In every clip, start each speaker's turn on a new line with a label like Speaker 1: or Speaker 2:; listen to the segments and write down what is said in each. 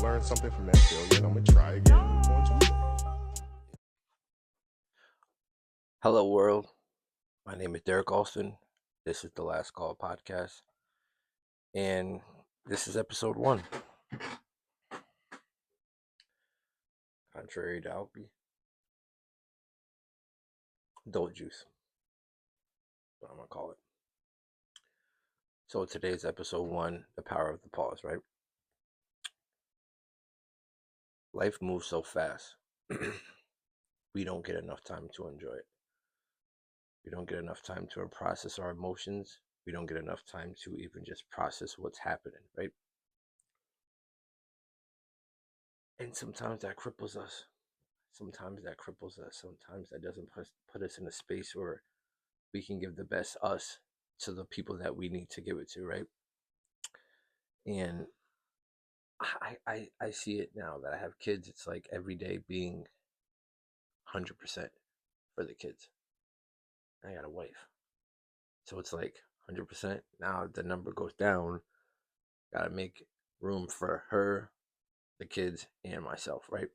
Speaker 1: learn something from that failure, and I'm gonna try again and move on to it.
Speaker 2: Hello, world. My name is Derek Alston. This is the Last Call podcast, and this is episode 1. Contrary to Alpi, adult juice. What I'm gonna call it. So today's episode 1, the power of the pause. Right? Life moves so fast. We don't get enough time to enjoy it. We don't get enough time to process our emotions. We don't get enough time to even just process what's happening. Right? And sometimes that cripples us. Sometimes that doesn't put us in a space where we can give the best us to the people that we need to give it to, right? And I see it now that I have kids. It's like every day being 100% for the kids. I got a wife, so it's like 100%. Now the number goes down. Gotta make room for her, the kids, and myself, right?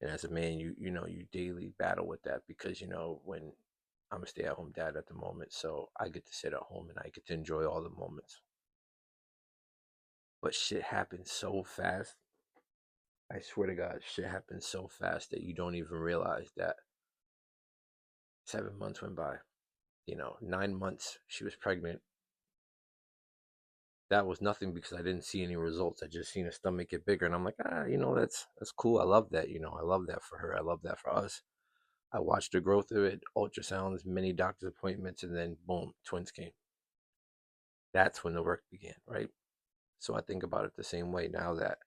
Speaker 2: And as a man, you daily battle with that because when I'm a stay-at-home dad at the moment, so I get to sit at home and I get to enjoy all the moments. But shit happens so fast. I swear to God, shit happens so fast that you don't even realize that 7 months went by. 9 months she was pregnant. That was nothing because I didn't see any results. I just seen her stomach get bigger, and I'm like, that's cool. I love that. I love that for her. I love that for us. I watched the growth of it, ultrasounds, many doctor's appointments, and then boom, twins came. That's when the work began, right? So I think about it the same way now that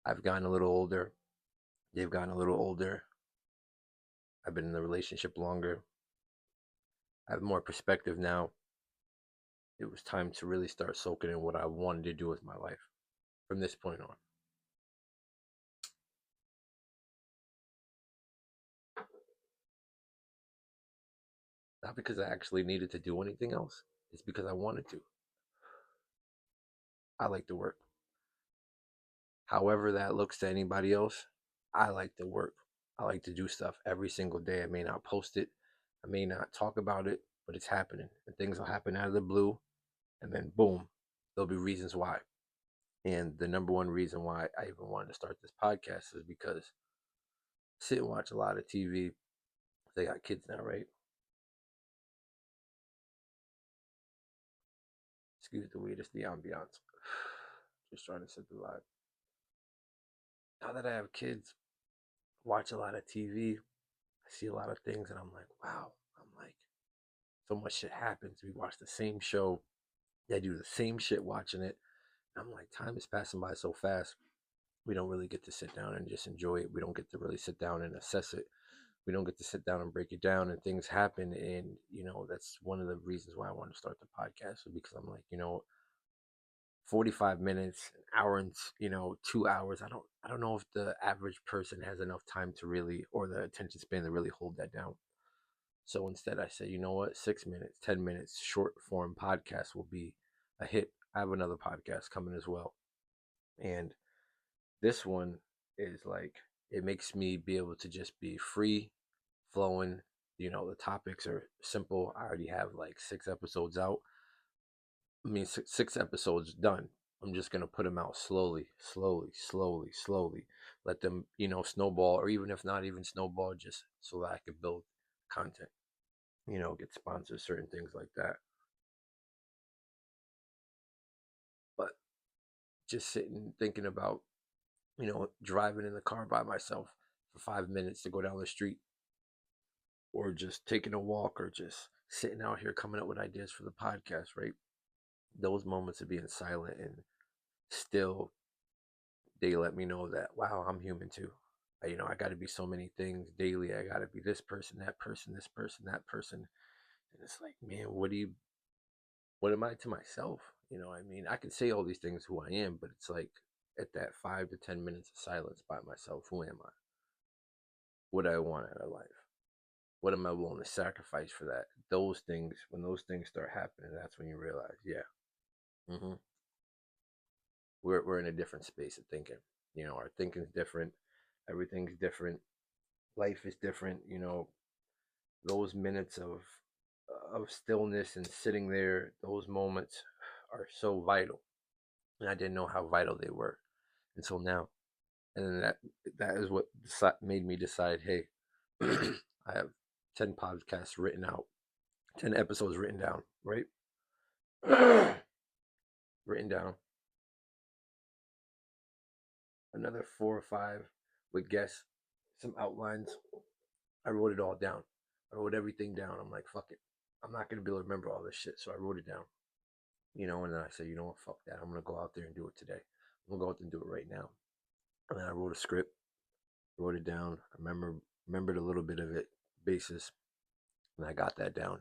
Speaker 2: I've gotten a little older. They've gotten a little older. I've been in the relationship longer. I have more perspective now. It was time to really start soaking in what I wanted to do with my life from this point on. Not because I actually needed to do anything else. It's because I wanted to. I like to work. However that looks to anybody else, I like to work. I like to do stuff every single day. I may not post it. I may not talk about it, but it's happening. And things will happen out of the blue. And then boom, there'll be reasons why. And the number one reason why I even wanted to start this podcast is because I sit and watch a lot of TV. They got kids now, right? Excuse the weed, it's the ambiance. Just trying to set the vibe. Now that I have kids, watch a lot of TV. I see a lot of things, and I'm like, wow. I'm like, so much shit happens. We watch the same show. They do the same shit watching it. I'm like, time is passing by so fast. We don't really get to sit down and just enjoy it. We don't get to really sit down and assess it. We don't get to sit down and break it down, and things happen. And that's one of the reasons why I wanted to start the podcast, because I'm like, 45 minutes, an hour, and 2 hours. I don't know if the average person has enough time to really, or the attention span to really hold that down. So instead, I said, you know what, 6 minutes, 10 minutes, short form podcast will be a hit. I have another podcast coming as well, and this one is like, it makes me be able to just be free flowing. The topics are simple. I already have like 6 episodes out. I mean, six episodes done. I'm just gonna put them out slowly, slowly, slowly, slowly. Let them, snowball, or even if not even snowball, just so that I can build content. Get sponsors, certain things like that. But just sitting thinking about, driving in the car by myself for 5 minutes to go down the street, or just taking a walk, or just sitting out here coming up with ideas for the podcast, right? Those moments of being silent and still, they let me know that, wow, I'm human too. I got to be so many things daily. I got to be this person, that person, this person, that person. And it's like, man, what am I to myself? I mean, I can say all these things who I am, but it's like, at that 5 to 10 minutes of silence by myself, who am I? What do I want out of life? What am I willing to sacrifice for that? Those things, when those things start happening, that's when you realize, yeah, mm-hmm, we're in a different space of thinking. You know, our thinking's different, everything's different, life is different. You know, those minutes of stillness and sitting there, those moments are so vital, and I didn't know how vital they were until now. And then that is what made me decide, hey, I have 10 podcasts written out, 10 episodes written down, right? Written down. Another 4 or 5 with guests, some outlines. I wrote it all down. I wrote everything down. I'm like, fuck it. I'm not going to be able to remember all this shit. So I wrote it down. You know, and then I said, you know what, fuck that. I'm going to go out there and do it today. I'm going to go out there and do it right now. And then I wrote a script, wrote it down. I remembered a little bit of it, basis, and I got that down.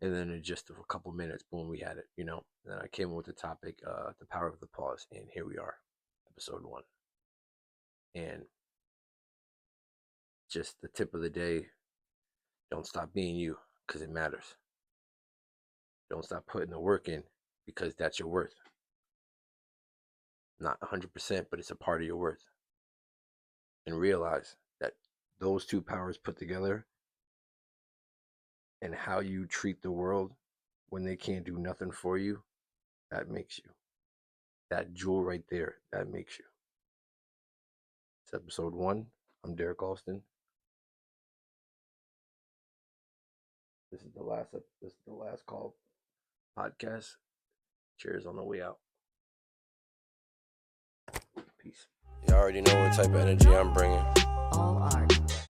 Speaker 2: And then in just a couple minutes, boom, we had it, you know. And then I came up with the topic, the power of the pause, and here we are, episode 1. And just the tip of the day, don't stop being you, because it matters. Don't stop putting the work in, because that's your worth. Not 100%, but it's a part of your worth. And realize that those two powers put together, and how you treat the world when they can't do nothing for you, that makes you. That jewel right there, that makes you. It's episode 1. I'm Derek Alston. This is the last call podcast. Cheers on the way out. Peace. You already know what type of energy I'm bringing.